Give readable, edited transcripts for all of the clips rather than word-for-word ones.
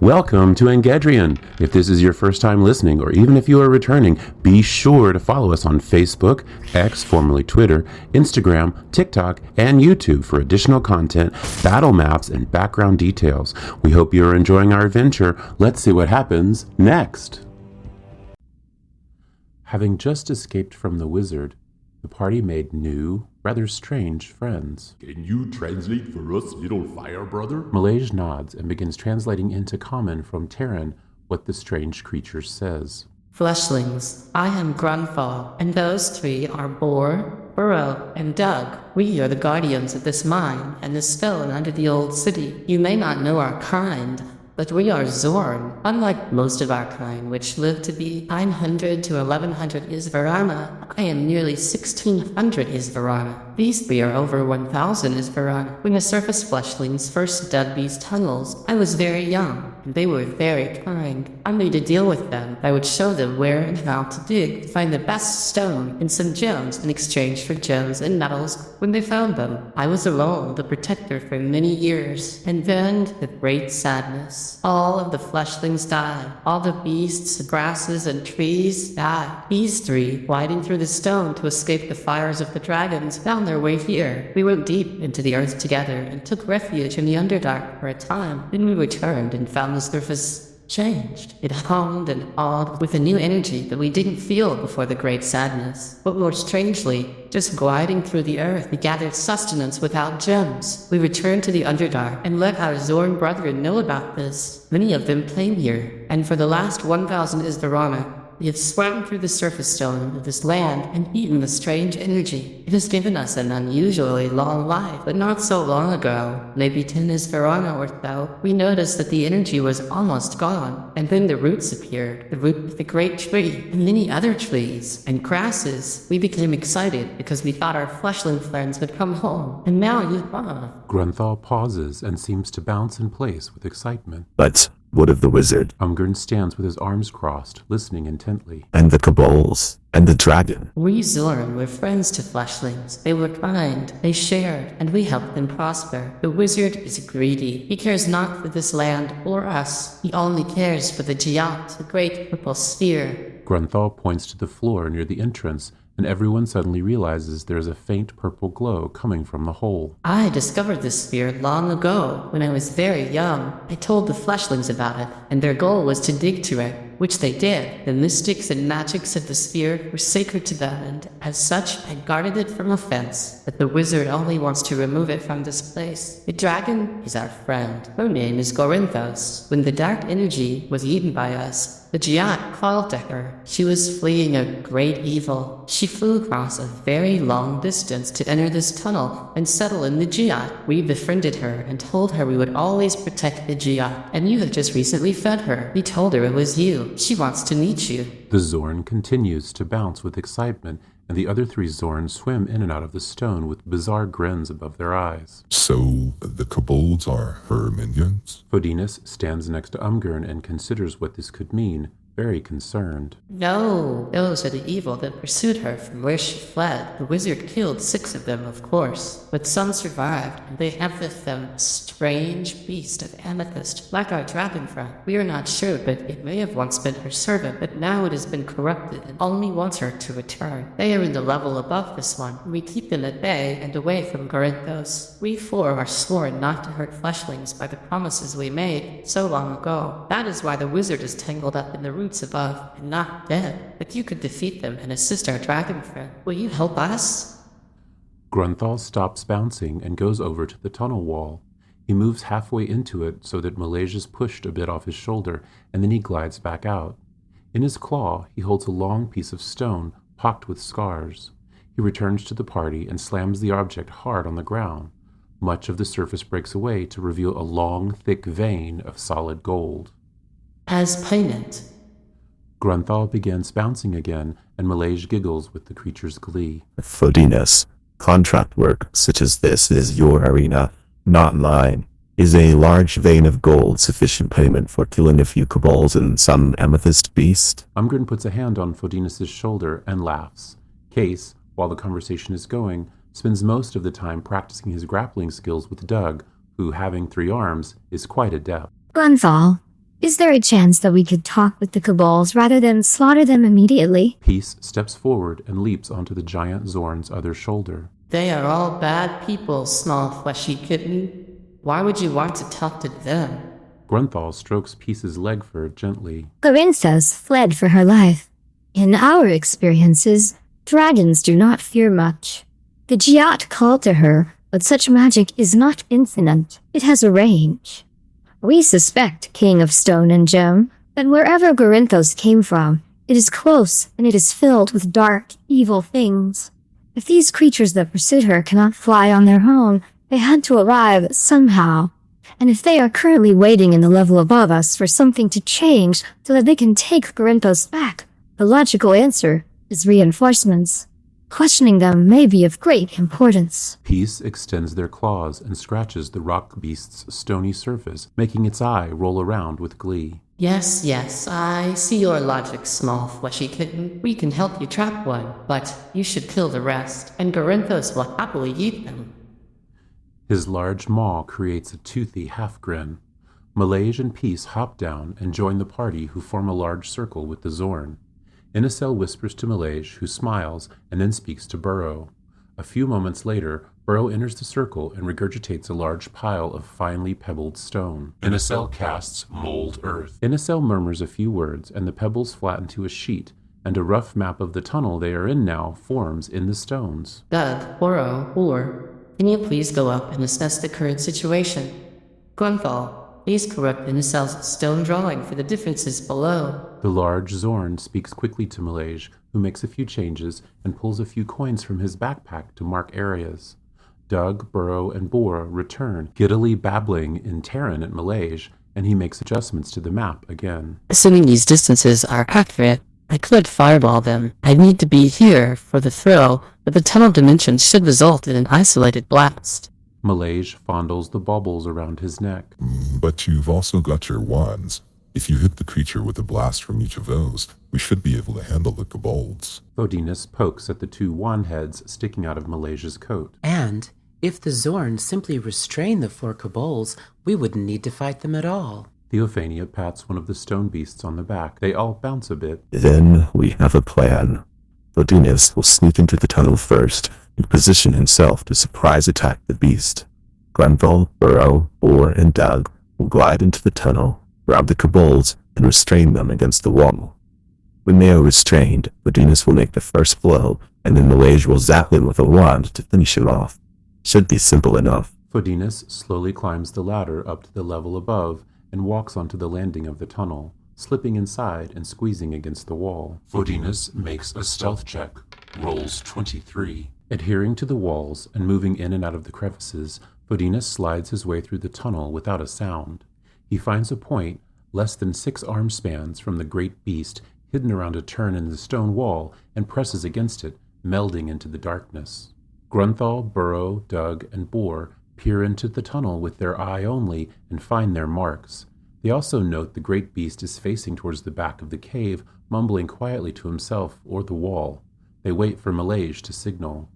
Welcome to Engedrian. If this is your first time listening, or even if you are returning, be sure to follow us on Facebook, X, formerly Twitter, Instagram, TikTok, and YouTube for additional content, battle maps, and background details. We hope you are enjoying our adventure. Let's see what happens next. Having just escaped from the wizard, the party made new, rather strange friends. Can you translate for us, little fire brother? Malaysia nods and begins translating into common from Terran what the strange creature says. Fleshlings, I am Grunfall, and those three are Boar, Burrow, and Doug. We are the guardians of this mine and the stone under the old city. You may not know our kind, but we are Zorn. Unlike most of our kind, which live to be 900 to 1100 Isvarana, I am nearly 1600 Isvarana. These three are over 1000 Isvarana. When the surface fleshlings first dug these tunnels, I was very young, and they were very kind. I made a deal with them. I would show them where and how to dig to find the best stone and some gems in exchange for gems and metals. When they found them, I was alone, the protector for many years. And then, the great sadness. All of the fleshlings died. All the beasts, grasses, and trees died. These three, gliding through the stone to escape the fires of the dragons, found their way here. We went deep into the earth together and took refuge in the Underdark for a time. Then we returned and found the surface changed. It hummed and awed with a new energy that we didn't feel before the great sadness. But more strangely, just gliding through the earth, we gathered sustenance without gems. We returned to the Underdark and let our Zorn brethren know about this. Many of them came here, and for the last 1000 Isvarana, we have swam through the surface stone of this land and eaten the strange energy. It has given us an unusually long life, but not so long ago, maybe 10 Isvarana or so, we noticed that the energy was almost gone, and then the roots appeared, the root of the great tree, and many other trees, and grasses. We became excited because we thought our fleshling friends would come home, and now you've gone. Grunthal pauses and seems to bounce in place with excitement. But what of the wizard? Umgren stands with his arms crossed, listening intently. And the kobolds? And the dragon? We Zorn were friends to fleshlings. They were kind, they shared, and we helped them prosper. The wizard is greedy. He cares not for this land or us. He only cares for the Giat, the great purple sphere. Grunthal points to the floor near the entrance, and everyone suddenly realizes there is a faint purple glow coming from the hole. I discovered this sphere long ago, when I was very young. I told the fleshlings about it, and their goal was to dig to it, which they did. The mystics and magics of the sphere were sacred to them, and as such, I guarded it from offense. But the wizard only wants to remove it from this place. The dragon is our friend. Her name is Gorinthos. When the dark energy was eaten by us, the Giat called to her. She was fleeing a great evil. She flew across a very long distance to enter this tunnel and settle in the Giat. We befriended her and told her we would always protect the Giat. And you have just recently fed her. We told her it was you. She wants to meet you. The Zorn continues to bounce with excitement, and the other three Zorn swim in and out of the stone with bizarre grins above their eyes. So, the kobolds are her minions? Fodinus stands next to Umgren and considers what this could mean, very concerned. No, those are the evil that pursued her from where she fled. The wizard killed 6 of them, of course, but some survived, and they have with them a strange beast of amethyst, like our dragon friend. We are not sure, but it may have once been her servant, but now it has been corrupted and only wants her to return. They are in the level above this one. We keep them at bay and away from Corinthos. We 4 are sworn not to hurt fleshlings by the promises we made so long ago. That is why the wizard is tangled up in the roots above and not dead. But you could defeat them and assist our dragon friend. Will you help us? Grunthal stops bouncing and goes over to the tunnel wall. He moves halfway into it so that Malaysia's pushed a bit off his shoulder, and then he glides back out. In his claw, he holds a long piece of stone, pocked with scars. He returns to the party and slams the object hard on the ground. Much of the surface breaks away to reveal a long, thick vein of solid gold. As payment. Grunthal begins bouncing again, and Malaysia giggles with the creature's glee. Fodinus, contract work such as this is your arena, not mine. Is a large vein of gold sufficient payment for killing a few kobolds and some amethyst beast? Umgren puts a hand on Fodinus' shoulder and laughs. Case, while the conversation is going, spends most of the time practicing his grappling skills with Doug, who, having 3 arms, is quite adept. Grunthal, Is there a chance that we could talk with the Cabals rather than slaughter them immediately? Peace steps forward and leaps onto the giant Zorn's other shoulder. They are all bad people, small fleshy kitten. Why would you want to talk to them? Grunthal strokes Peace's leg fur gently. Clarinthus fled for her life. In our experiences, dragons do not fear much. The Giat called to her, but such magic is not infinite. It has a range. We suspect, King of Stone and Gem, that wherever Corinthos came from, it is close and it is filled with dark, evil things. If these creatures that pursued her cannot fly on their own, they had to arrive somehow. And if they are currently waiting in the level above us for something to change so that they can take Corinthos back, the logical answer is reinforcements. Questioning them may be of great importance. Peace extends their claws and scratches the rock beast's stony surface, making its eye roll around with glee. Yes, I see your logic, small fleshy kitten. We can help you trap one, but you should kill the rest, and Corinthos will happily eat them. His large maw creates a toothy half-grin. Malaysia and Peace hop down and join the party, who form a large circle with the Zorn. Inacel whispers to Malaysia, who smiles and then speaks to Burrow. A few moments later, Burrow enters the circle and regurgitates a large pile of finely pebbled stone. Inacel casts Mold Earth. Inacel murmurs a few words, and the pebbles flatten to a sheet, and a rough map of the tunnel they are in now forms in the stones. Doug, or can you please go up and assess the current situation? Grunthal, please correct Inacel's stone drawing for the differences below. The large Zorn speaks quickly to Malaysia, who makes a few changes and pulls a few coins from his backpack to mark areas. Doug, Burrow, and Bora return, giddily babbling in Terran at Malaysia, and he makes adjustments to the map again. Assuming these distances are accurate, I could fireball them. I need to be here for the throw, but the tunnel dimensions should result in an isolated blast. Malaysia fondles the baubles around his neck. But you've also got your wands. If you hit the creature with a blast from each of those, we should be able to handle the kobolds. Fodinus pokes at the two wand heads sticking out of Malaysia's coat. And if the Zorn simply restrain the 4 kobolds, we wouldn't need to fight them at all. Theophania pats one of the stone beasts on the back. They all bounce a bit. Then we have a plan. Fodinus will sneak into the tunnel first and position himself to surprise attack the beast. Grunthal, Burrow, Boar, and Doug will glide into the tunnel, grab the kobolds, and restrain them against the wall. When they are restrained, Fodinus will make the first blow, and then Malaysia will zap him with a wand to finish him off. Should be simple enough. Fodinus slowly climbs the ladder up to the level above and walks onto the landing of the tunnel, slipping inside and squeezing against the wall. Fodinus makes a stealth check, rolls 23. Adhering to the walls and moving in and out of the crevices, Fodinus slides his way through the tunnel without a sound. He finds a point less than 6 arm spans from the great beast hidden around a turn in the stone wall and presses against it, melding into the darkness. Grunthal, Burrow, Doug, and Boar peer into the tunnel with their eye only and find their marks. They also note the great beast is facing towards the back of the cave, mumbling quietly to himself or the wall. They wait for Malaysia to signal.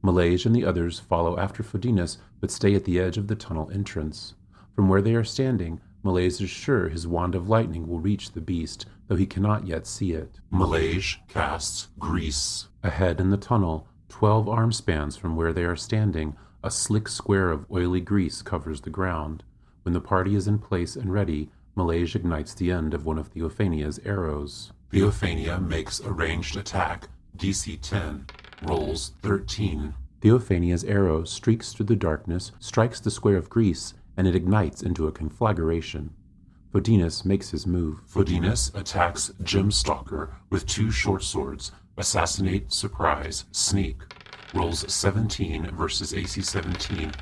Malaysia and the others follow after Fodinus, but stay at the edge of the tunnel entrance. From where they are standing, Malaysia is sure his wand of lightning will reach the beast, though he cannot yet see it. Malaysia casts Grease. Ahead in the tunnel, 12 arm spans from where they are standing, a slick square of oily grease covers the ground. When the party is in place and ready, Malaysia ignites the end of one of Theophania's arrows. Theophania makes a ranged attack, DC 10, rolls 13. Theophania's arrow streaks through the darkness, strikes the square of grease, and it ignites into a conflagration. Fodinus makes his move. Fodinus attacks Gemstalker with 2 short swords, Assassinate, Surprise, Sneak. Rolls 17 versus AC 17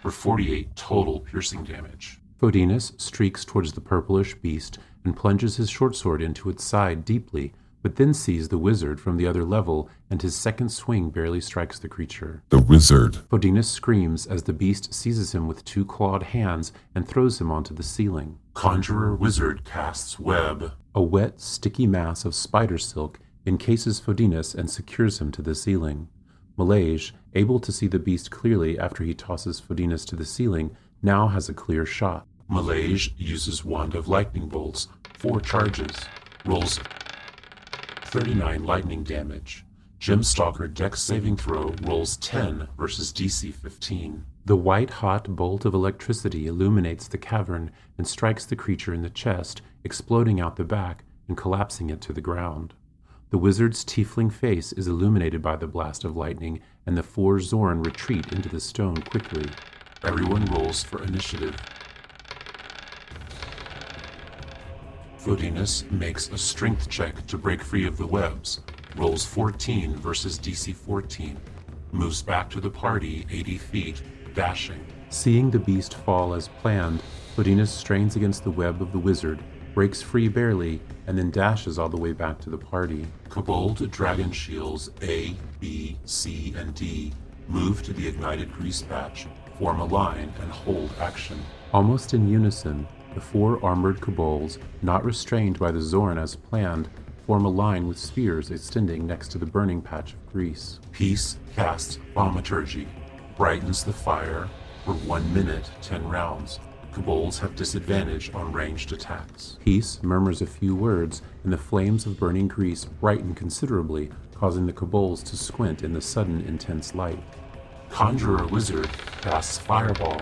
for 48 total piercing damage. Fodinus streaks towards the purplish beast and plunges his short sword into its side deeply, but then sees the wizard from the other level, and his second swing barely strikes the creature. The wizard. Fodinus screams as the beast seizes him with 2 clawed hands and throws him onto the ceiling. Conjurer Wizard casts Web. A wet, sticky mass of spider silk encases Fodinus and secures him to the ceiling. Malaysia, able to see the beast clearly after he tosses Fodinus to the ceiling, now has a clear shot. Malaysia uses Wand of Lightning Bolts, 4 charges, rolls 39 lightning damage. Gem Stalker Dex saving throw rolls 10 versus DC 15. The white-hot bolt of electricity illuminates the cavern and strikes the creature in the chest, exploding out the back and collapsing it to the ground. The wizard's tiefling face is illuminated by the blast of lightning, and the 4 Zorn retreat into the stone quickly. Everyone rolls for initiative. Fodinus makes a strength check to break free of the webs, rolls 14 versus DC 14, moves back to the party 80 feet, dashing. Seeing the beast fall as planned, Fodinus strains against the web of the wizard, breaks free barely, and then dashes all the way back to the party. Kobold Dragon Shields A, B, C, and D move to the ignited grease patch, form a line, and hold action. Almost in unison, the 4 armored kobolds, not restrained by the Zorn as planned, form a line with spears extending next to the burning patch of grease. Peace casts Thaumaturgy, brightens the fire for 1 minute, 10 rounds. Kobolds have disadvantage on ranged attacks. Peace murmurs a few words, and the flames of burning grease brighten considerably, causing the kobolds to squint in the sudden intense light. Conjurer Wizard casts Fireball,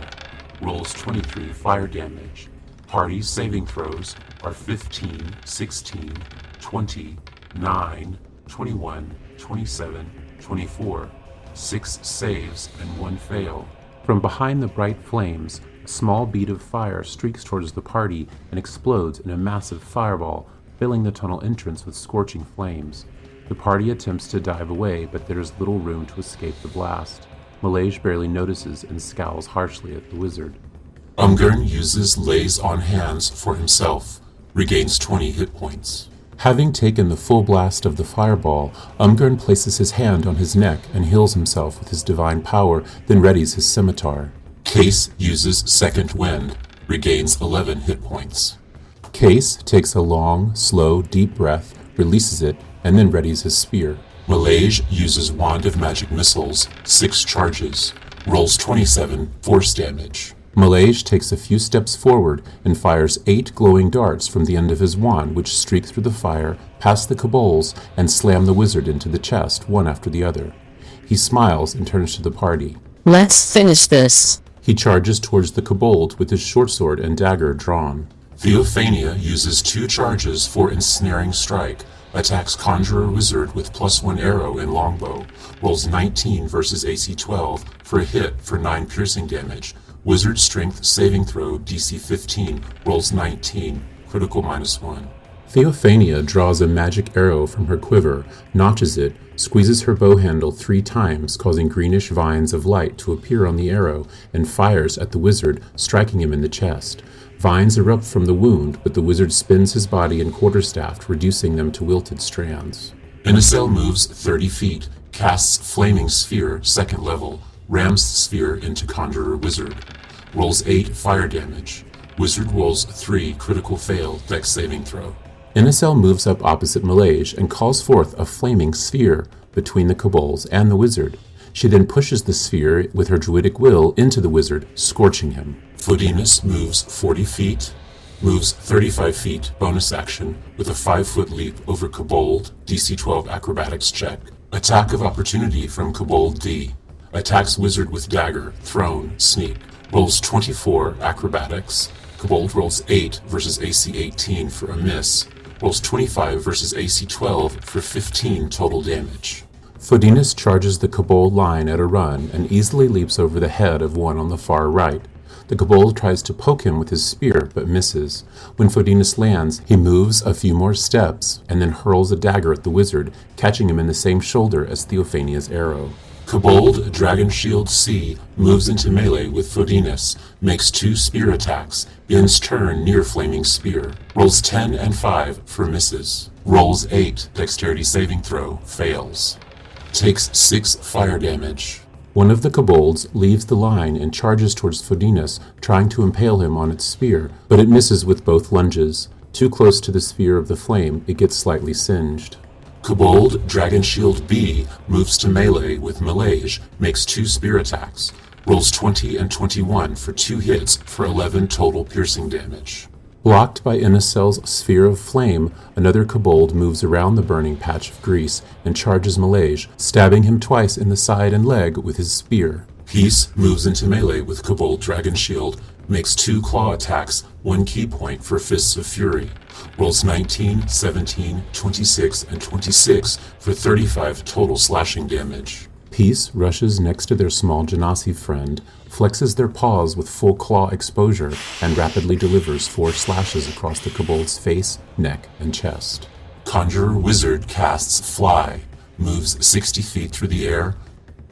rolls 23 fire damage. Party saving throws are 15, 16, 20, 9, 21, 27, 24. 6 saves and 1 fail. From behind the bright flames, a small bead of fire streaks towards the party and explodes in a massive fireball, filling the tunnel entrance with scorching flames. The party attempts to dive away, but there is little room to escape the blast. Malaysia barely notices and scowls harshly at the wizard. Umgurn uses Lays on Hands for himself, regains 20 hit points. Having taken the full blast of the fireball, Umgurn places his hand on his neck and heals himself with his divine power, then readies his scimitar. Case uses Second Wind, regains 11 hit points. Case takes a long, slow, deep breath, releases it, and then readies his spear. Malaysia uses Wand of Magic Missiles, 6 charges, rolls 27 force damage. Malaysia takes a few steps forward and fires 8 glowing darts from the end of his wand, which streak through the fire, past the kobolds, and slam the wizard into the chest, one after the other. He smiles and turns to the party. Let's finish this. He charges towards the kobold with his short sword and dagger drawn. Theophania uses 2 charges for Ensnaring Strike, attacks Conjurer Wizard with +1 arrow in longbow, rolls 19 versus AC 12 for a hit for 9 piercing damage. Wizard Strength saving throw DC 15 rolls 19, critical -1. Theophania draws a magic arrow from her quiver, notches it, squeezes her bow handle 3 times, causing greenish vines of light to appear on the arrow, and fires at the wizard, striking him in the chest. Vines erupt from the wound, but the wizard spins his body in quarterstaff, reducing them to wilted strands. Inicel moves 30 feet, casts Flaming Sphere, 2nd level, rams the sphere into Conjurer Wizard. Rolls 8 fire damage. Wizard rolls 3 critical fail dex saving throw. Inicel moves up opposite Malaysia and calls forth a flaming sphere between the kobolds and the wizard. She then pushes the sphere with her druidic will into the wizard, scorching him. Fodinus moves 40 feet, moves 35 feet bonus action with a 5-foot leap over Kobold, DC 12 acrobatics check. Attack of opportunity from Kobold D. Attacks wizard with dagger, thrown, sneak. Rolls 24 acrobatics. Kobold rolls 8 versus AC 18 for a miss. Rolls 25 versus AC 12 for 15 total damage. Fodinus charges the kobold line at a run and easily leaps over the head of one on the far right. The kobold tries to poke him with his spear, but misses. When Fodinus lands, he moves a few more steps and then hurls a dagger at the wizard, catching him in the same shoulder as Theophania's arrow. Kobold Dragon Shield C moves into melee with Fodinus, makes 2 spear attacks, ends turn near Flaming Spear, rolls 10 and 5 for misses, rolls 8 dexterity saving throw, fails, takes 6 fire damage. One of the kobolds leaves the line and charges towards Fodinus, trying to impale him on its spear, but it misses with both lunges. Too close to the sphere of the flame, it gets slightly singed. Kobold Dragon Shield B moves to melee with Malaysia, makes 2 spear attacks, Rolls 20 and 21 for 2 hits for 11 total piercing damage. Blocked by Inacel's sphere of flame, another kobold moves around the burning patch of grease and charges Malaysia, stabbing him twice in the side and leg with his spear. Peace moves into melee with Kobold Dragon Shield, makes 2 claw attacks, 1 key point for Fists of Fury. Rolls 19, 17, 26, and 26 for 35 total slashing damage. Peace rushes next to their small Genasi friend, flexes their paws with full claw exposure, and rapidly delivers 4 slashes across the kobold's face, neck, and chest. Conjurer Wizard casts Fly, moves 60 feet through the air.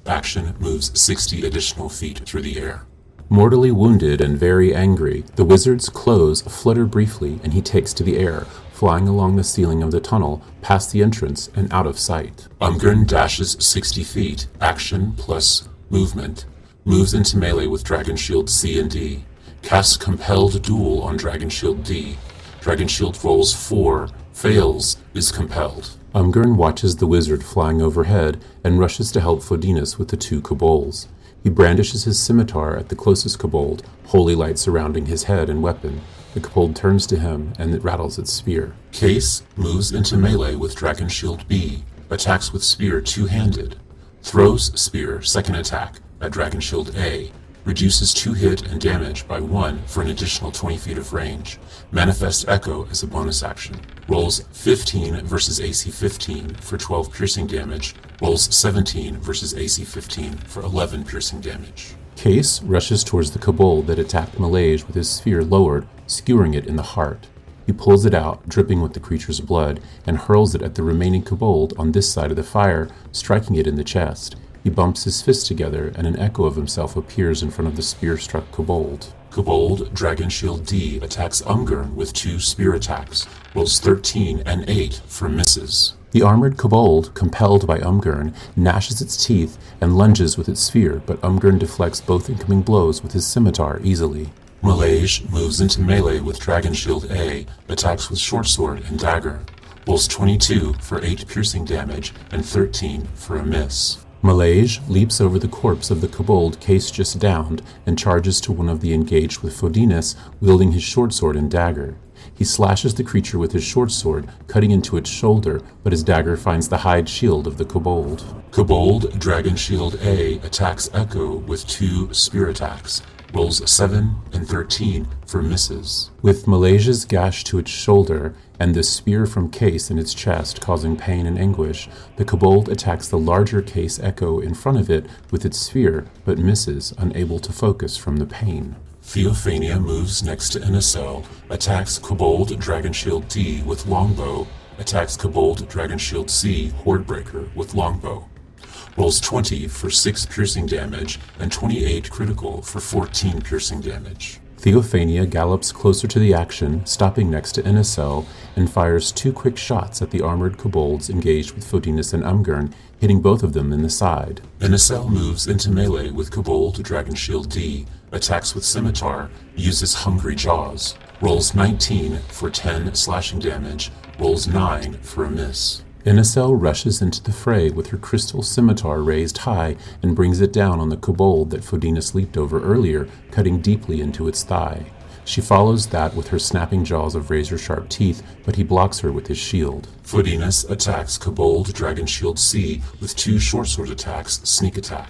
Action moves 60 additional feet through the air. Mortally wounded and very angry, the wizard's clothes flutter briefly and he takes to the air, flying along the ceiling of the tunnel, past the entrance and out of sight. Umgren dashes 60 feet, action plus movement, moves into melee with Dragon Shield C and D, casts Compelled Duel on Dragon Shield D. Dragon Shield rolls 4, fails, is compelled. Umgren watches the wizard flying overhead and rushes to help Fodinus with the 2 kobolds. He brandishes his scimitar at the closest kobold, holy light surrounding his head and weapon. The kobold turns to him and it rattles its spear. Case moves into melee with Dragon Shield B, attacks with spear 2-handed. Throws spear, second attack, at Dragon Shield A, reduces 2 hit and damage by 1 for an additional 20 feet of range. Manifest Echo as a bonus action. Rolls 15 versus AC 15 for 12 piercing damage. Rolls 17 versus AC 15 for 11 piercing damage. Case rushes towards the kobold that attacked Malaysia with his sphere lowered, skewering it in the heart. He pulls it out, dripping with the creature's blood, and hurls it at the remaining kobold on this side of the fire, striking it in the chest. He bumps his fists together, and an echo of himself appears in front of the spear-struck kobold. Kobold Dragon Shield D attacks Umgren with 2 spear attacks, rolls 13 and 8 for misses. The armored kobold, compelled by Umgren, gnashes its teeth and lunges with its sphere, but Umgren deflects both incoming blows with his scimitar easily. Malaysia moves into melee with Dragon Shield A, attacks with short sword and dagger, rolls 22 for 8 piercing damage and 13 for a miss. Malaysia leaps over the corpse of the kobold Case just downed and charges to one of the engaged with Fodinus, wielding his short sword and dagger. He slashes the creature with his short sword, cutting into its shoulder, but his dagger finds the hide shield of the kobold. Kobold Dragon Shield A attacks Echo with 2 spear attacks, rolls 7 and 13 for misses. With Malaysia's gash to its shoulder and the spear from Case in its chest causing pain and anguish, the kobold attacks the larger Case Echo in front of it with its sphere, but misses, unable to focus from the pain. Theophania moves next to Inacel, attacks Kobold Dragon Shield D with longbow, attacks Kobold Dragon Shield C Hordebreaker with longbow. Rolls 20 for 6 piercing damage and 28 critical for 14 piercing damage. Theophania gallops closer to the action, stopping next to Inacel, and fires 2 quick shots at the armored kobolds engaged with Fodinus and Umgren, hitting both of them in the side. Inacel moves into melee with Kobold Dragon Shield D, attacks with scimitar, uses Hungry Jaws, rolls 19 for 10 slashing damage, rolls 9 for a miss. Inacel rushes into the fray with her crystal scimitar raised high and brings it down on the kobold that Fodinus leaped over earlier, cutting deeply into its thigh. She follows that with her snapping jaws of razor-sharp teeth, but he blocks her with his shield. Fodinus attacks Kobold Dragon Shield C with 2 short sword attacks, sneak attack.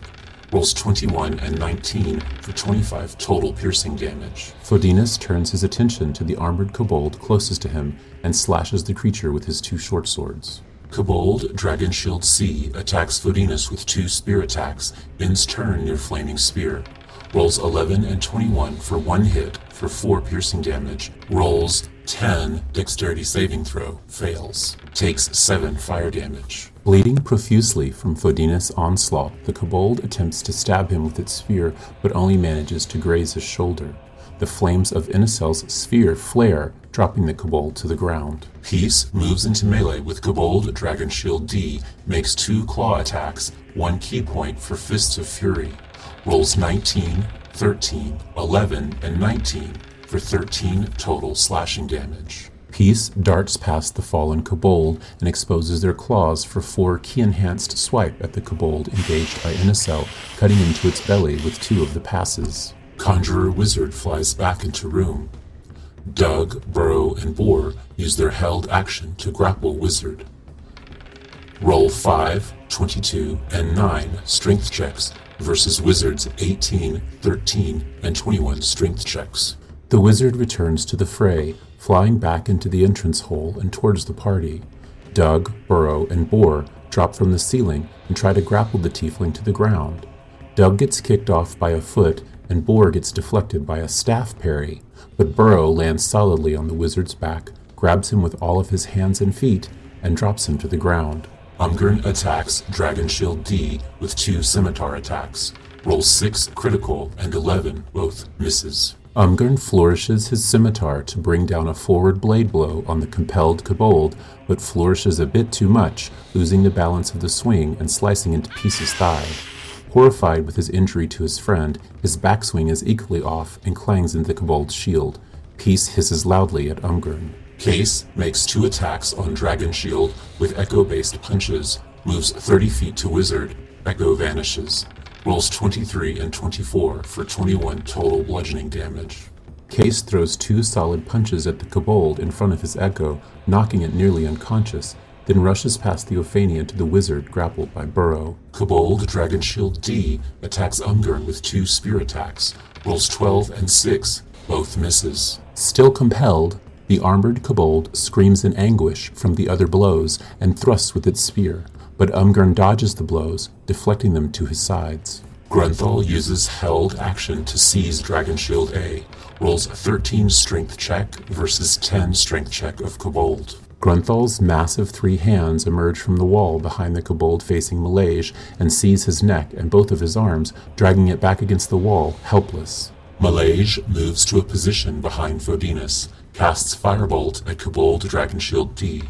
Rolls 21 and 19 for 25 total piercing damage. Fodinus turns his attention to the armored kobold closest to him and slashes the creature with his 2 short swords. Kobold Dragon Shield C attacks Fodinus with 2 spear attacks, ends turn near Flaming Spear. Rolls 11 and 21 for 1 hit for 4 piercing damage. Rolls 10 dexterity saving throw, fails. Takes 7 fire damage. Bleeding profusely from Fodinus' onslaught, the kobold attempts to stab him with its spear, but only manages to graze his shoulder. The flames of Inacel's sphere flare, dropping the kobold to the ground. Peace moves into melee with Kobold Dragon Shield D, makes 2 claw attacks, 1 key point for Fists of Fury. Rolls 19, 13, 11, and 19 for 13 total slashing damage. Peace darts past the fallen kobold and exposes their claws for 4 key-enhanced swipe at the kobold engaged by Inacel, cutting into its belly with 2 of the passes. Conjurer Wizard flies back into room. Doug, Burrow, and Boar use their held action to grapple Wizard. Roll 5, 22, and 9 strength checks versus Wizard's 18, 13, and 21 strength checks. The wizard returns to the fray, flying back into the entrance hole and towards the party. Doug, Burrow, and Boar drop from the ceiling and try to grapple the tiefling to the ground. Doug gets kicked off by a foot, and Boar gets deflected by a staff parry, but Burrow lands solidly on the wizard's back, grabs him with all of his hands and feet, and drops him to the ground. Umgren attacks Dragon Shield D with 2 scimitar attacks. Rolls 6 critical and 11 both misses. Umgren flourishes his scimitar to bring down a forward blade blow on the compelled kobold, but flourishes a bit too much, losing the balance of the swing and slicing into Peace's thigh. Horrified with his injury to his friend, his backswing is equally off and clangs into the kobold's shield. Peace hisses loudly at Umgren. Case makes 2 attacks on Dragon Shield with echo-based punches, moves 30 feet to Wizard, Echo vanishes. Rolls 23 and 24 for 21 total bludgeoning damage. Case throws 2 solid punches at the kobold in front of his echo, knocking it nearly unconscious, then rushes past Theophania to the wizard grappled by Burrow. Kobold Dragon Shield D attacks Umgren with 2 spear attacks, rolls 12 and 6, both misses. Still compelled, the armored kobold screams in anguish from the other blows and thrusts with its spear, but Umgren dodges the blows, deflecting them to his sides. Grunthal uses held action to seize Dragon Shield A, rolls a 13 strength check versus 10 strength check of Kobold. Grunthal's massive 3 hands emerge from the wall behind the kobold facing Malaysia and seize his neck and both of his arms, dragging it back against the wall, helpless. Malaysia moves to a position behind Fodinus, casts Firebolt at Kobold Dragon Shield D,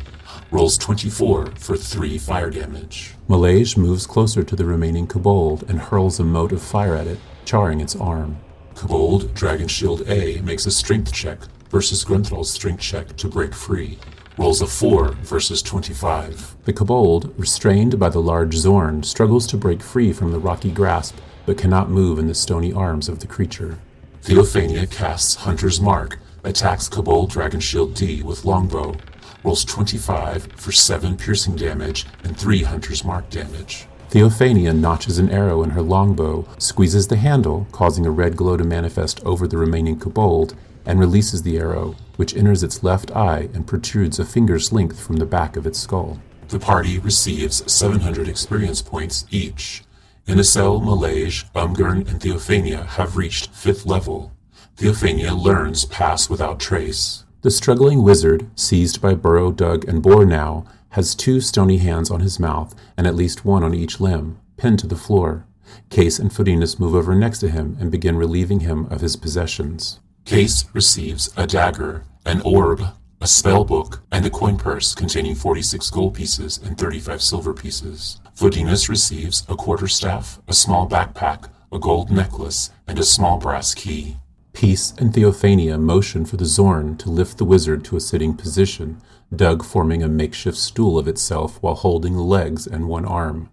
rolls 24 for 3 fire damage. Malaysia moves closer to the remaining kobold and hurls a mote of fire at it, charring its arm. Kobold Dragon Shield A makes a strength check versus Grunthal's strength check to break free. Rolls a 4 versus 25. The kobold, restrained by the large Zorn, struggles to break free from the rocky grasp, but cannot move in the stony arms of the creature. Theophania casts Hunter's Mark, attacks Kobold Dragon Shield D with longbow, rolls 25 for 7 piercing damage and 3 Hunter's Mark damage. Theophania notches an arrow in her longbow, squeezes the handle, causing a red glow to manifest over the remaining kobold, and releases the arrow, which enters its left eye and protrudes a finger's length from the back of its skull. The party receives 700 experience points each. Inacel, Malaysia, Umgren, and Theophania have reached 5th level. Theophania learns Pass Without Trace. The struggling wizard, seized by Burrow, Doug, and Boar now, has 2 stony hands on his mouth and at least 1 on each limb, pinned to the floor. Case and Fodinus move over next to him and begin relieving him of his possessions. Case receives a dagger, an orb, a spell book, and a coin purse containing 46 gold pieces and 35 silver pieces. Fodinus receives a quarterstaff, a small backpack, a gold necklace, and a small brass key. Peace and Theophania motion for the Zorn to lift the wizard to a sitting position, Doug forming a makeshift stool of itself while holding the legs and 1 arm.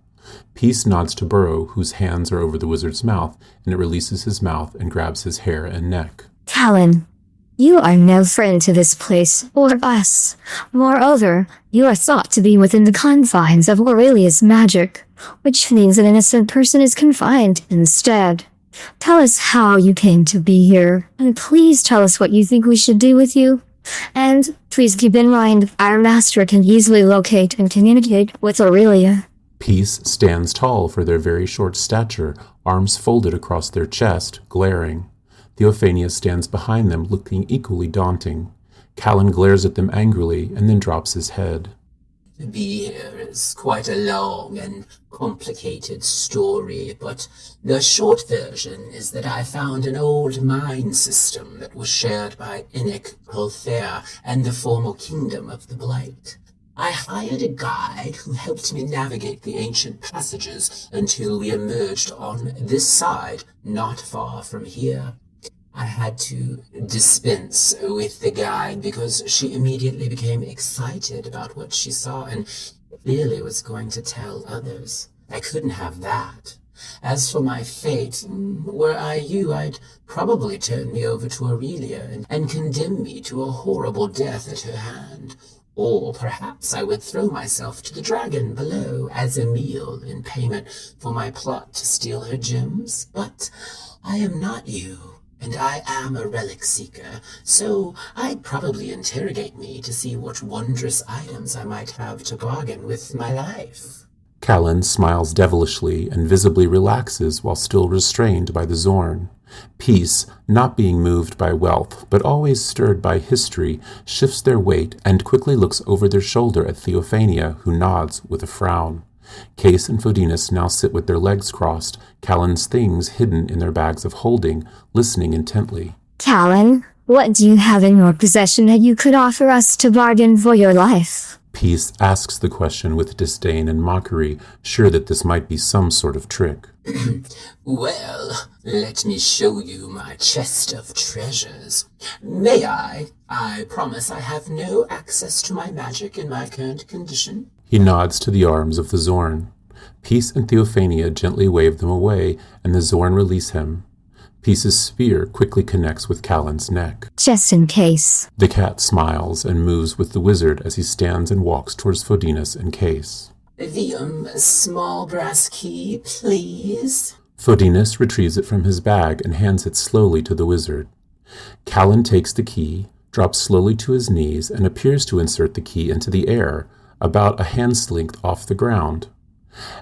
Peace nods to Burrow, whose hands are over the wizard's mouth, and it releases his mouth and grabs his hair and neck. Talon, you are no friend to this place or us. Moreover, you are thought to be within the confines of Aurelia's magic, which means an innocent person is confined instead. Tell us how you came to be here, and please tell us what you think we should do with you. And please keep in mind, our master can easily locate and communicate with Aurelia. Peace stands tall for their very short stature, arms folded across their chest, glaring. Theophania stands behind them, looking equally daunting. Callan glares at them angrily and then drops his head. To be here is quite a long and complicated story, but the short version is that I found an old mine system that was shared by Enoch, Colthea, and the former kingdom of the Blight. I hired a guide who helped me navigate the ancient passages until we emerged on this side, not far from here. I had to dispense with the guide because she immediately became excited about what she saw and clearly was going to tell others. I couldn't have that. As for my fate, were I you, I'd probably turn me over to Aurelia and condemn me to a horrible death at her hand. Or perhaps I would throw myself to the dragon below as a meal in payment for my plot to steal her gems. But I am not you, and I am a relic seeker, so I'd probably interrogate me to see what wondrous items I might have to bargain with my life. Callan smiles devilishly and visibly relaxes while still restrained by the Zorn. Peace, not being moved by wealth, but always stirred by history, shifts their weight and quickly looks over their shoulder at Theophania, who nods with a frown. Case and Fodinus now sit with their legs crossed, Callan's things hidden in their bags of holding, listening intently. Callan, what do you have in your possession that you could offer us to bargain for your life? Peace asks the question with disdain and mockery, sure that this might be some sort of trick. Well, let me show you my chest of treasures. May I? I promise I have no access to my magic in my current condition. He nods to the arms of the Zorn. Peace and Theophania gently wave them away, and the Zorn release him. Peace's spear quickly connects with Callan's neck. Just in case. The cat smiles and moves with the wizard as he stands and walks towards Fodinus and Case. The small brass key, please. Fodinus retrieves it from his bag and hands it slowly to the wizard. Callan takes the key, drops slowly to his knees, and appears to insert the key into the air, about a hand's length off the ground.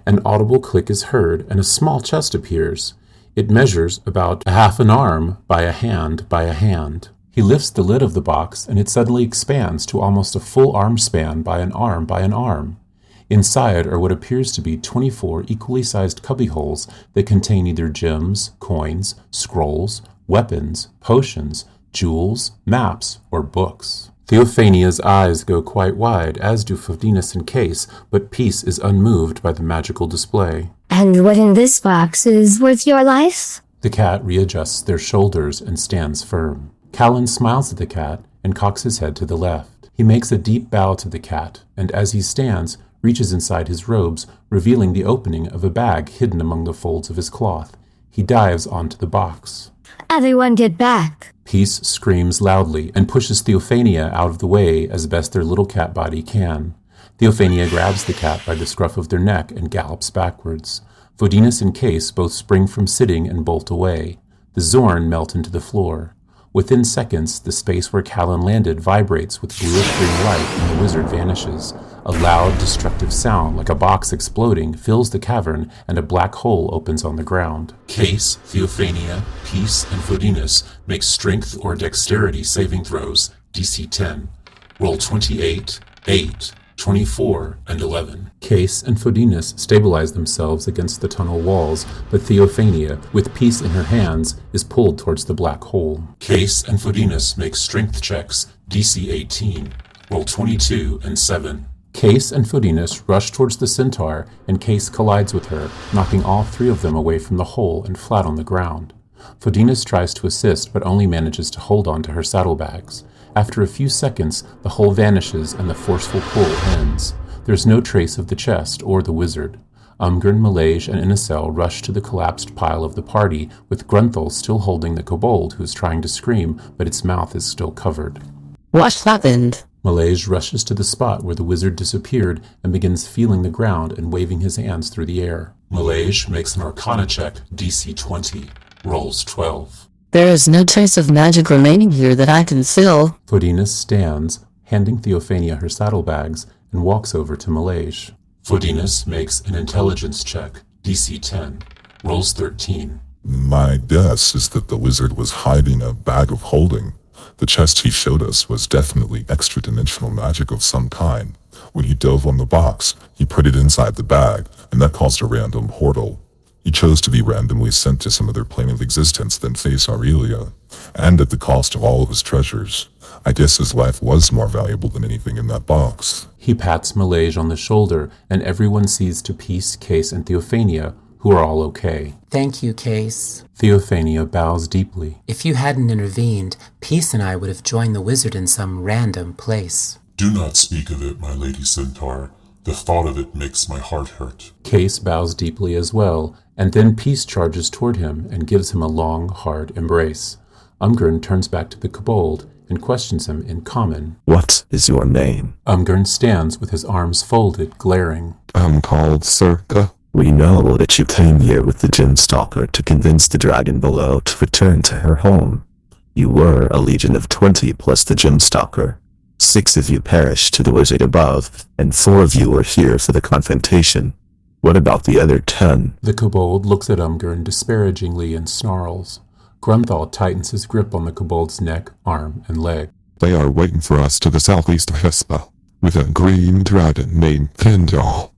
An audible click is heard, and a small chest appears. It measures about half an arm by a hand by a hand. He lifts the lid of the box, and it suddenly expands to almost a full arm span by an arm by an arm. Inside are what appears to be 24 equally sized cubbyholes that contain either gems, coins, scrolls, weapons, potions, jewels, maps, or books. Theophania's eyes go quite wide, as do Fodinus and Case, but Peace is unmoved by the magical display. And what in this box is worth your life? The cat readjusts their shoulders and stands firm. Callan smiles at the cat and cocks his head to the left. He makes a deep bow to the cat, and as he stands, reaches inside his robes, revealing the opening of a bag hidden among the folds of his cloth. He dives onto the box. Everyone get back. Peace screams loudly and pushes Theophania out of the way as best their little cat body can. Theophania grabs the cat by the scruff of their neck and gallops backwards. Fodinus and Case both spring from sitting and bolt away. The Zorn melt into the floor. Within seconds, the space where Callan landed vibrates with bluish-green light and the wizard vanishes. A loud, destructive sound, like a box exploding, fills the cavern, and a black hole opens on the ground. Case, Theophania, Peace, and Fodinus make strength or dexterity saving throws, DC 10. Roll 28, 8, 24, and 11. Case and Fodinus stabilize themselves against the tunnel walls, but Theophania, with Peace in her hands, is pulled towards the black hole. Case and Fodinus make strength checks, DC 18. Roll 22 and 7. Case and Fodinus rush towards the centaur, and Case collides with her, knocking all three of them away from the hole and flat on the ground. Fodinus tries to assist, but only manages to hold on to her saddlebags. After a few seconds, the hole vanishes and the forceful pull ends. There's no trace of the chest or the wizard. Umgren, Malage, and Inicel rush to the collapsed pile of the party, with Grunthal still holding the kobold, who's trying to scream, but its mouth is still covered. What happened? Malage rushes to the spot where the wizard disappeared and begins feeling the ground and waving his hands through the air. Malage makes an Arcana check, DC 20. Rolls 12. There is no trace of magic remaining here that I can feel. Fodinus stands, handing Theophania her saddlebags, and walks over to Malage. Fodinus makes an Intelligence check, DC 10. Rolls 13. My guess is that the wizard was hiding a bag of holding. The chest he showed us was definitely extra-dimensional magic of some kind. When he dove on the box, he put it inside the bag, and that caused a random portal. He chose to be randomly sent to some other plane of existence than face Aurelia, and at the cost of all of his treasures. I guess his life was more valuable than anything in that box. He pats Malage on the shoulder, and everyone sees to Peace, Case, and Theophania, who who are all okay. Thank you, Case. Theophania bows deeply. If you hadn't intervened, Peace and I would have joined the wizard in some random place. Do not speak of it, my lady Centaur. The thought of it makes my heart hurt. Case bows deeply as well, and then Peace charges toward him and gives him a long, hard embrace. Umgren turns back to the kobold and questions him in common. What is your name? Umgren stands with his arms folded, glaring. I'm called Circa. We know that you came here with the Gem Stalker to convince the dragon below to return to her home. You were a legion of 20 plus the Gem Stalker. 6 of you perished to the wizard above, and 4 of you were here for the confrontation. What about the other 10? The kobold looks at Umgren disparagingly and snarls. Grunthal tightens his grip on the kobold's neck, arm, and leg. They are waiting for us to the southeast of Hespa, with a green dragon named Pendal.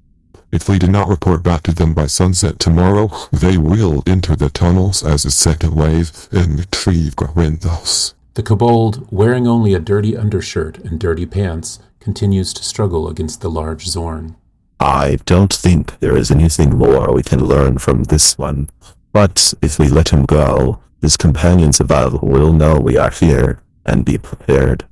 If we do not report back to them by sunset tomorrow, they will enter the tunnels as a second wave and retrieve Grinthos. The kobold, wearing only a dirty undershirt and dirty pants, continues to struggle against the large Zorn. I don't think there is anything more we can learn from this one, but if we let him go, his companions above will know we are here and be prepared.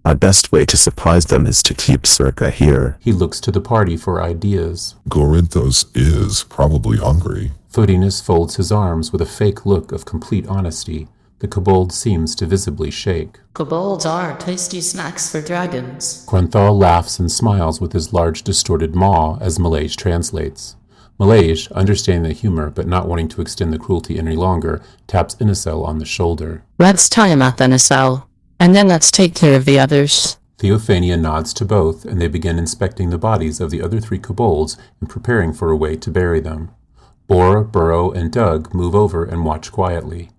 Our best way to surprise them is to keep Circa here. He looks to the party for ideas. Gorinthos is probably hungry. Footinus folds his arms with a fake look of complete honesty. The kobold seems to visibly shake. Kobolds are tasty snacks for dragons. Grunthal laughs and smiles with his large distorted maw as Malaysia translates. Malaysia, understanding the humor but not wanting to extend the cruelty any longer, taps Inicel on the shoulder. Let's tie him up in a cell, and then let's take care of the others. Theophania nods to both, and they begin inspecting the bodies of the other 3 kobolds and preparing for a way to bury them. Bora, Burrow, and Doug move over and watch quietly.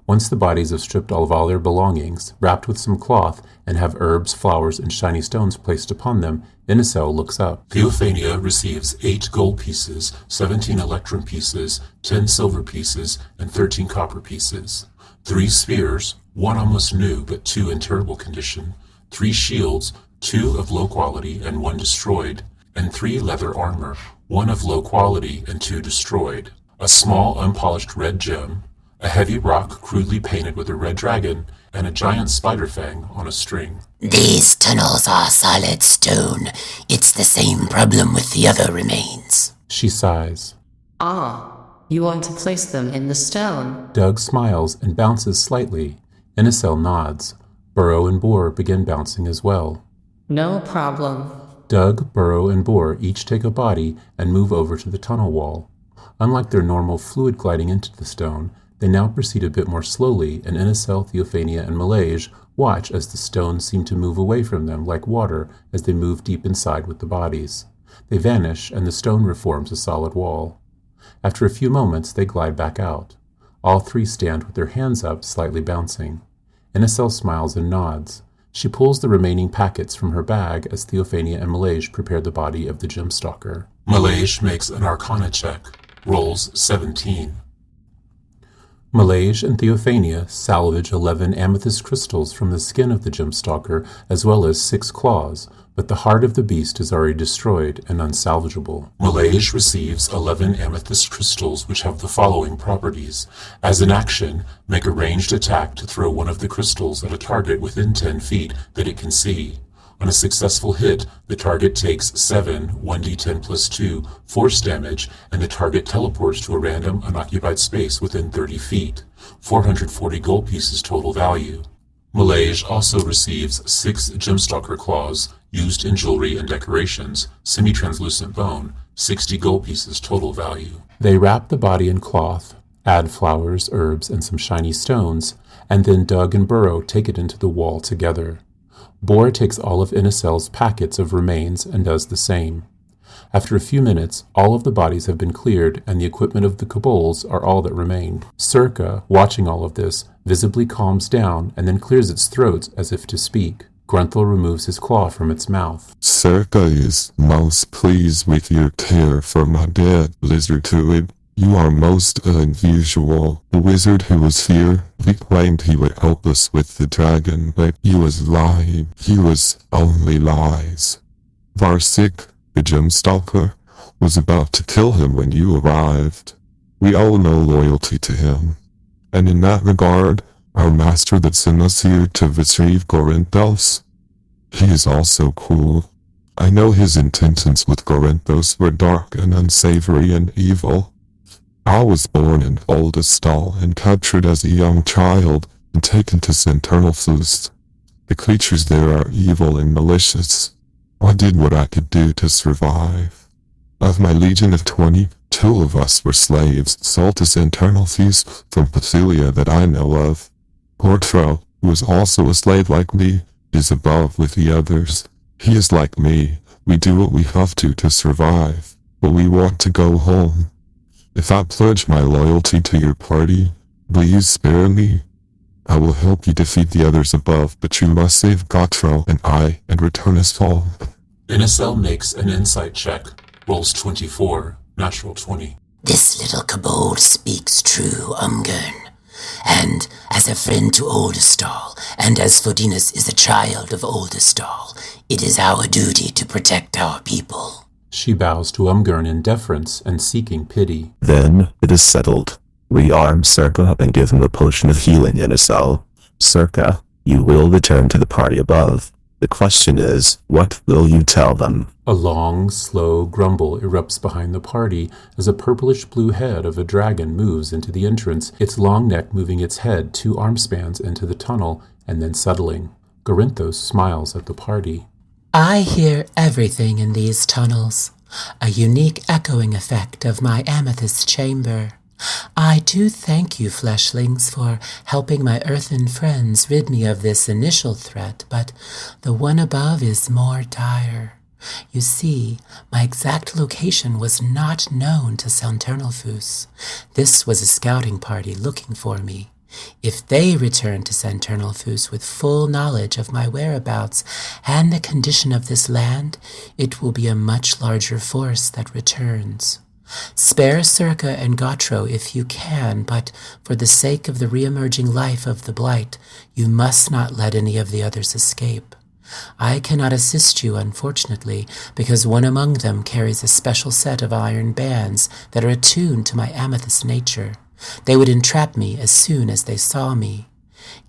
Once the bodies have stripped all their belongings, wrapped with some cloth, and have herbs, flowers, and shiny stones placed upon them, Inicel looks up. Theophania receives 8 gold pieces, 17 electrum pieces, 10 silver pieces, and 13 copper pieces. 3 spears, 1 almost new but 2 in terrible condition, 3 shields, 2 of low quality and 1 destroyed, and 3 leather armor, 1 of low quality and 2 destroyed. A small unpolished red gem, a heavy rock crudely painted with a red dragon, and a giant spider fang on a string. These tunnels are solid stone. It's the same problem with the other remains. She sighs. Ah, you want to place them in the stone? Doug smiles and bounces slightly. Inicel nods. Burrow and Boar begin bouncing as well. No problem. Doug, Burrow, and Boar each take a body and move over to the tunnel wall. Unlike their normal fluid gliding into the stone, they now proceed a bit more slowly, and Inicel, Theophania, and Malaysia watch as the stones seem to move away from them like water as they move deep inside with the bodies. They vanish, and the stone reforms a solid wall. After a few moments, they glide back out. All 3 stand with their hands up, slightly bouncing. Inicel smiles and nods. She pulls the remaining packets from her bag as Theophania and Malaysia prepare the body of the Gem Stalker. Malaysia makes an Arcana check, rolls 17. Malaysia and Theophania salvage 11 amethyst crystals from the skin of the Gem Stalker, as well as 6 claws, but the heart of the beast is already destroyed and unsalvageable. Malaysia receives 11 amethyst crystals which have the following properties. As an action, make a ranged attack to throw one of the crystals at a target within 10 feet that it can see. On a successful hit, the target takes 7 1d10 plus 2 force damage, and the target teleports to a random unoccupied space within 30 feet. 440 gold pieces total value. Malaysia also receives 6 Gemstalker claws, used in jewelry and decorations, semi-translucent bone, 60 gold pieces total value. They wrap the body in cloth, add flowers, herbs, and some shiny stones, and then Doug and Burrow take it into the wall together. Boar takes all of Inicel's packets of remains and does the same. After a few minutes, all of the bodies have been cleared, and the equipment of the kobolds are all that remain. Circa, watching all of this, visibly calms down and then clears its throat as if to speak. Grunthal removes his claw from its mouth. Circa is most pleased with your care for my dead lizard druid. You are most unusual. The wizard who was here, he claimed he would help us with the dragon, but he was lying. He was only lies. Varsik, the Gemstalker, was about to kill him when you arrived. We owe no loyalty to him. And in that regard, our master that sent us here to retrieve Corinthos, he is also cruel. I know his intentions with Corinthos were dark and unsavory and evil. I was born in Oldestal and captured as a young child and taken to Centernalfus. The creatures there are evil and malicious. I did what I could do to survive. Of my legion of 20, 2 of us were slaves sold to Centernalfus from Pathulia that I know of. Portro, who was also a slave like me, is above with the others. He is like me. We do what we have to survive, but we want to go home. If I pledge my loyalty to your party, please spare me. I will help you defeat the others above, but you must save Gotro and I and return us home. Inicel makes an insight check, rolls 24, natural 20. This little kobold speaks true, Umgern. And as a friend to Oldestal, and as Fodinus is a child of Oldestal, it is our duty to protect our people. She bows to Umgern in deference and seeking pity. Then it is settled. We arm Circa and give him a potion of healing in a cell. Circa, you will return to the party above. The question is, what will you tell them? A long, slow grumble erupts behind the party as a purplish-blue head of a dragon moves into the entrance, its long neck moving its head 2 arm spans into the tunnel and then settling. Corinthos smiles at the party. I hear everything in these tunnels, a unique echoing effect of my amethyst chamber. I do thank you, fleshlings, for helping my earthen friends rid me of this initial threat, but the one above is more dire. You see, my exact location was not known to Centernalfus. This was a scouting party looking for me. If they return to Centernalfus with full knowledge of my whereabouts and the condition of this land, it will be a much larger force that returns. Spare Circa and Gotro if you can, but for the sake of the re-emerging life of the Blight, you must not let any of the others escape. I cannot assist you, unfortunately, because one among them carries a special set of iron bands that are attuned to my amethyst nature. They would entrap me as soon as they saw me.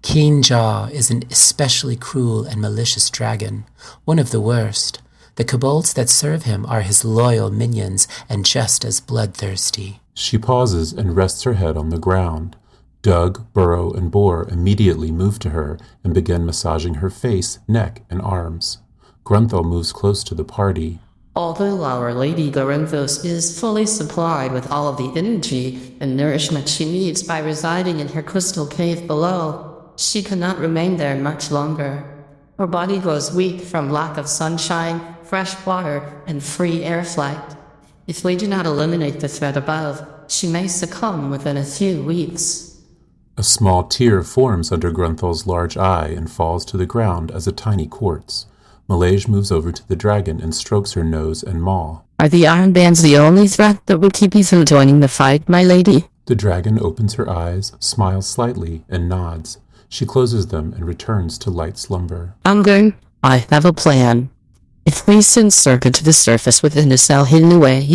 Keenjaw is an especially cruel and malicious dragon, one of the worst. The kobolds that serve him are his loyal minions and just as bloodthirsty. She pauses and rests her head on the ground. Doug, Burrow, and Boar immediately move to her and begin massaging her face, neck, and arms. Grunthal moves close to the party. Although Our Lady Corinthos is fully supplied with all of the energy and nourishment she needs by residing in her crystal cave below, she cannot remain there much longer. Her body grows weak from lack of sunshine, fresh water, and free air flight. If we do not eliminate the threat above, she may succumb within a few weeks. A small tear forms under Grunthal's large eye and falls to the ground as a tiny quartz. Malaysia moves over to the dragon and strokes her nose and maw. Are the iron bands the only threat that will keep you from joining the fight, my lady? The dragon opens her eyes, smiles slightly, and nods. She closes them and returns to light slumber. Umgern, I have a plan. If we send Circa to the surface within a cell hidden away,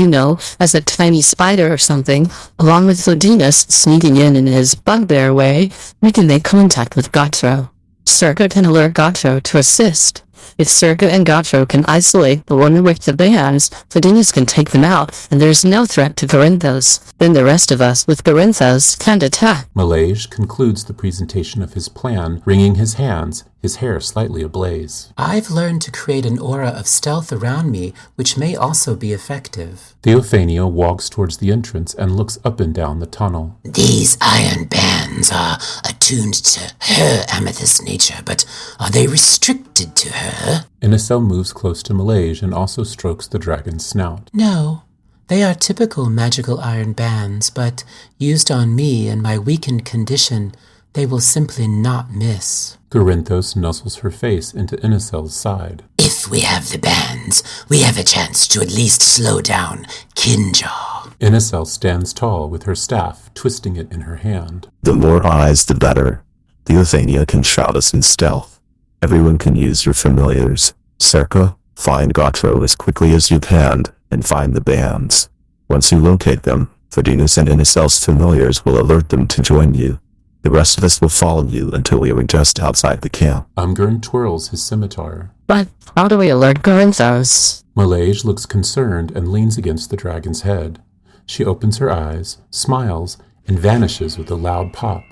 as a tiny spider or something, along with Fodinus sneaking in his bugbear way, we can make contact with Gotro. Circa can alert Gotro to assist. If Circa and Gotro can isolate the one with the bands, Fodinus can take them out, and there's no threat to Corinthos. Then the rest of us with Corinthos can't attack. Malaysia concludes the presentation of his plan, wringing his hands, his hair slightly ablaze. I've learned to create an aura of stealth around me, which may also be effective. Theophania walks towards the entrance and looks up and down the tunnel. These iron bands are attuned to her amethyst nature, but are they restricted to her? Inicel moves close to Malaysia and also strokes the dragon's snout. No, they are typical magical iron bands, but used on me in my weakened condition, they will simply not miss. Corinthos nuzzles her face into Inicel's side. If we have the bands, we have a chance to at least slow down Kinjaw. Inicel stands tall with her staff, twisting it in her hand. The more eyes, the better. Theophania can shout us in stealth. Everyone can use your familiars. Circa, find Gotro as quickly as you can, and find the bands. Once you locate them, Fodinus and Inicel's familiars will alert them to join you. The rest of us will follow you until we are just outside the camp. Umgurn twirls his scimitar. But how do we alert Gorinthos? Malaysia looks concerned and leans against the dragon's head. She opens her eyes, smiles, and vanishes with a loud pop.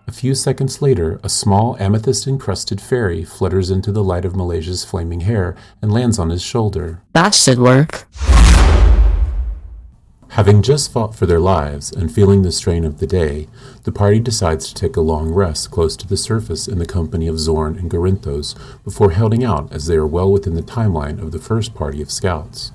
A few seconds later, a small amethyst-encrusted fairy flutters into the light of Malaysia's flaming hair and lands on his shoulder. That should work. Having just fought for their lives and feeling the strain of the day, the party decides to take a long rest close to the surface in the company of Zorn and Gorinthos before heading out, as they are well within the timeline of the first party of scouts.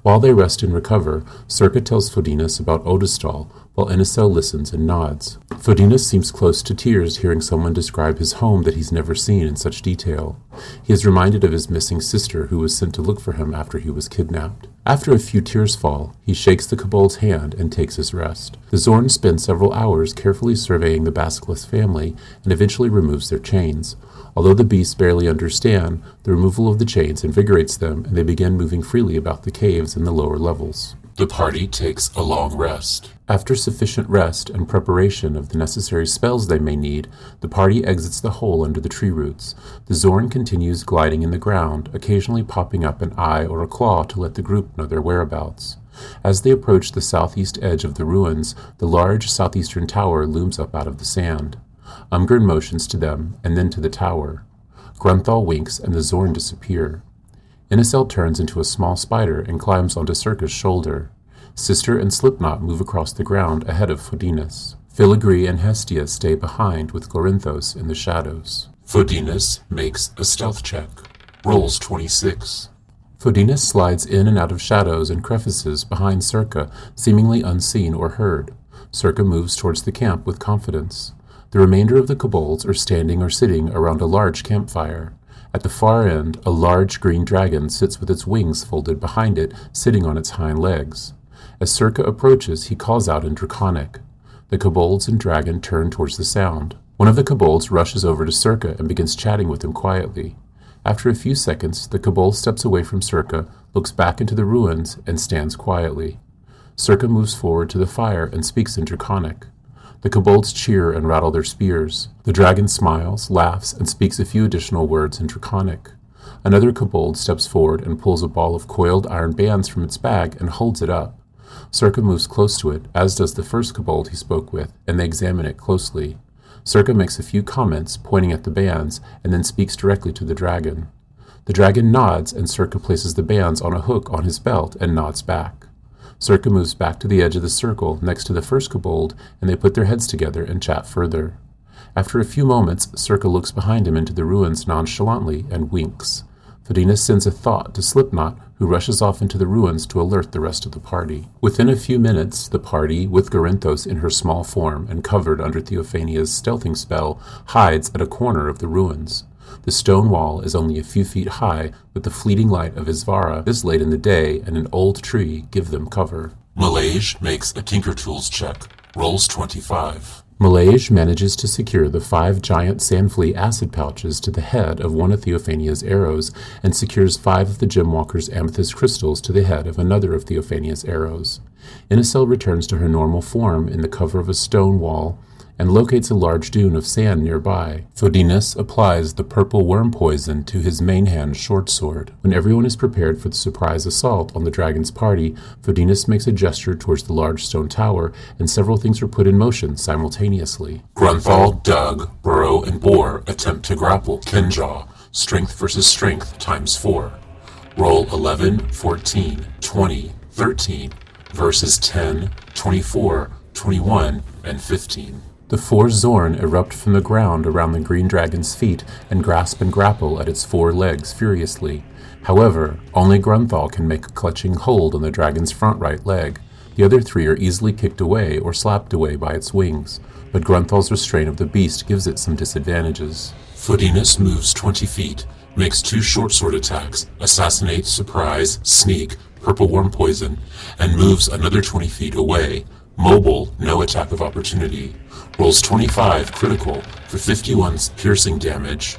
While they rest and recover, Circa tells Fodinus about Odestal, while Inicel listens and nods. Fodinus seems close to tears hearing someone describe his home that he's never seen in such detail. He is reminded of his missing sister, who was sent to look for him after he was kidnapped. After a few tears fall, he shakes the kobold's hand and takes his rest. The Zorn spend several hours carefully surveying the Basilisk family and eventually removes their chains. Although the beasts barely understand, the removal of the chains invigorates them, and they begin moving freely about the caves in the lower levels. The party takes a long rest. After sufficient rest and preparation of the necessary spells they may need, the party exits the hole under the tree roots. The Zorn continues gliding in the ground, occasionally popping up an eye or a claw to let the group know their whereabouts. As they approach the southeast edge of the ruins, the large southeastern tower looms up out of the sand. Umgurn motions to them, and then to the tower. Grunthal winks, and the Zorn disappear. Inicel turns into a small spider and climbs onto Circa's shoulder. Sister and Slipknot move across the ground ahead of Fodinus. Filigree and Hestia stay behind with Gorinthos in the shadows. Fodinus makes a stealth check. Rolls 26. Fodinus slides in and out of shadows and crevices behind Circa, seemingly unseen or heard. Circa moves towards the camp with confidence. The remainder of the kobolds are standing or sitting around a large campfire. At the far end, a large green dragon sits with its wings folded behind it, sitting on its hind legs. As Circa approaches, he calls out in Draconic. The kobolds and dragon turn towards the sound. One of the kobolds rushes over to Circa and begins chatting with him quietly. After a few seconds, the kobold steps away from Circa, looks back into the ruins, and stands quietly. Circa moves forward to the fire and speaks in Draconic. The kobolds cheer and rattle their spears. The dragon smiles, laughs, and speaks a few additional words in Draconic. Another kobold steps forward and pulls a ball of coiled iron bands from its bag and holds it up. Circa moves close to it, as does the first kobold he spoke with, and they examine it closely. Circa makes a few comments, pointing at the bands, and then speaks directly to the dragon. The dragon nods, and Circa places the bands on a hook on his belt and nods back. Circa moves back to the edge of the circle next to the first kobold, and they put their heads together and chat further. After a few moments, Circa looks behind him into the ruins nonchalantly and winks. Fodinus sends a thought to Slipknot, who rushes off into the ruins to alert the rest of the party. Within a few minutes, the party, with Gorinthos in her small form and covered under Theophania's stealthing spell, hides at a corner of the ruins. The stone wall is only a few feet high, but the fleeting light of Isvara this late in the day and an old tree give them cover. Malaysia makes a Tinker Tools check. Rolls 25. Malaysia manages to secure the 5 giant sandflea acid pouches to the head of one of Theophania's arrows and secures 5 of the Gemwalker's amethyst crystals to the head of another of Theophania's arrows. Inicel returns to her normal form in the cover of a stone wall and locates a large dune of sand nearby. Fodinus applies the purple worm poison to his main hand short sword. When everyone is prepared for the surprise assault on the dragon's party, Fodinus makes a gesture towards the large stone tower, and several things are put in motion simultaneously. Grunthal, Doug, Burrow, and Boar attempt to grapple Kenjaw. Strength versus strength times 4. Roll 11, 14, 20, 13 versus 10, 24, 21, and 15. The 4 Zorn erupt from the ground around the green dragon's feet and grasp and grapple at its 4 legs furiously. However, only Grunthal can make a clutching hold on the dragon's front right leg. The other 3 are easily kicked away or slapped away by its wings, but Grunthal's restraint of the beast gives it some disadvantages. Fodinus moves 20 feet, makes 2 short sword attacks, assassinate, surprise, sneak, purple worm poison, and moves another 20 feet away. Mobile, no attack of opportunity. Rolls 25 critical for 51 piercing damage.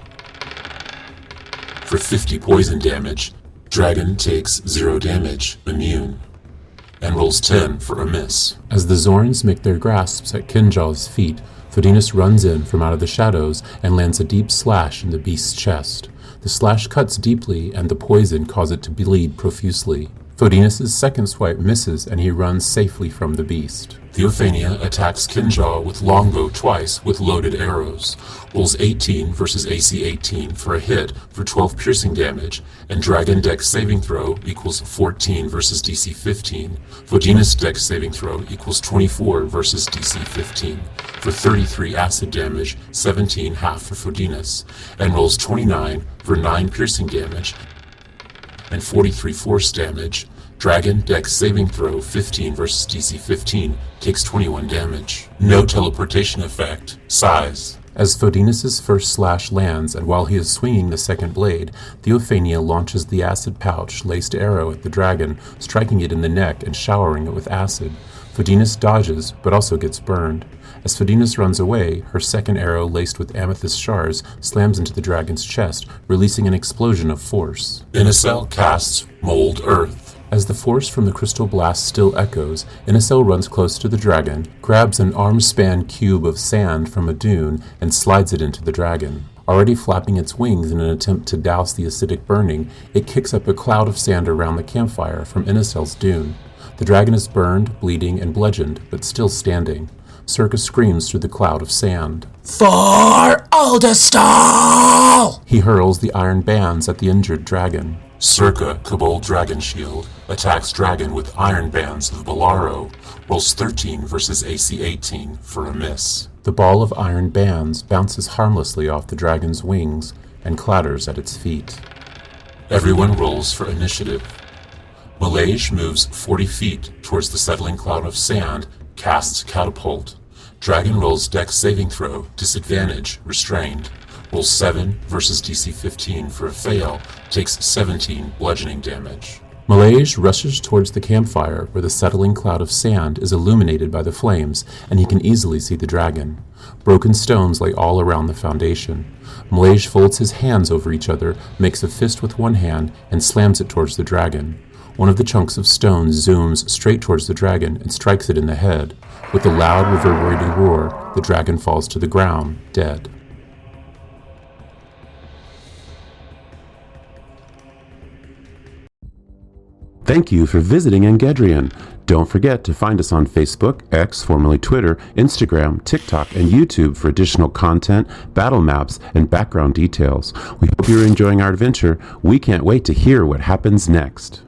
For 50 poison damage. Dragon takes 0 damage, immune. and rolls 10 for a miss. As the Zorns make their grasps at Kinjal's feet, Fodinus runs in from out of the shadows and lands a deep slash in the beast's chest. The slash cuts deeply, and the poison causes it to bleed profusely. Fodinus' second swipe misses, and he runs safely from the beast. Theophania attacks Kinjal with longbow twice with loaded arrows, rolls 18 versus AC 18 for a hit for 12 piercing damage, and Dragon Dex saving throw equals 14 versus DC 15. Fodinus Dex saving throw equals 24 versus DC 15 for 33 acid damage, 17 half for Fodinus, and rolls 29 for 9 piercing damage and 43 force damage. Dragon Dex saving throw 15 versus DC 15 takes 21 damage. No teleportation effect. Size. As Fodinus' first slash lands, and while he is swinging the second blade, Theophania launches the acid pouch-laced arrow at the dragon, striking it in the neck and showering it with acid. Fodinus dodges, but also gets burned. As Fodinus runs away, her second arrow laced with amethyst shards slams into the dragon's chest, releasing an explosion of force. Inacel casts Mold Earth. As the force from the crystal blast still echoes, Inacel runs close to the dragon, grabs an arm-span cube of sand from a dune, and slides it into the dragon. Already flapping its wings in an attempt to douse the acidic burning, it kicks up a cloud of sand around the campfire from Inacel's dune. The dragon is burned, bleeding, and bludgeoned, but still standing. Circa screams through the cloud of sand. For Aldestal! He hurls the iron bands at the injured dragon. Circa Cabal Dragon Shield attacks dragon with iron bands of Bolaro, rolls 13 versus AC 18 for a miss. The ball of iron bands bounces harmlessly off the dragon's wings and clatters at its feet. Everyone rolls for initiative. Malaysia moves 40 feet towards the settling cloud of sand, casts Catapult. Dragon rolls Dex saving throw, disadvantage, restrained. Rolls 7 versus DC 15 for a fail, takes 17 bludgeoning damage. Malaysia rushes towards the campfire where the settling cloud of sand is illuminated by the flames, and he can easily see the dragon. Broken stones lay all around the foundation. Malaysia folds his hands over each other, makes a fist with one hand, and slams it towards the dragon. One of the chunks of stone zooms straight towards the dragon and strikes it in the head. With a loud reverberating roar, the dragon falls to the ground, dead. Thank you for visiting Engedrian. Don't forget to find us on Facebook, X, formerly Twitter, Instagram, TikTok, and YouTube for additional content, battle maps, and background details. We hope you're enjoying our adventure. We can't wait to hear what happens next.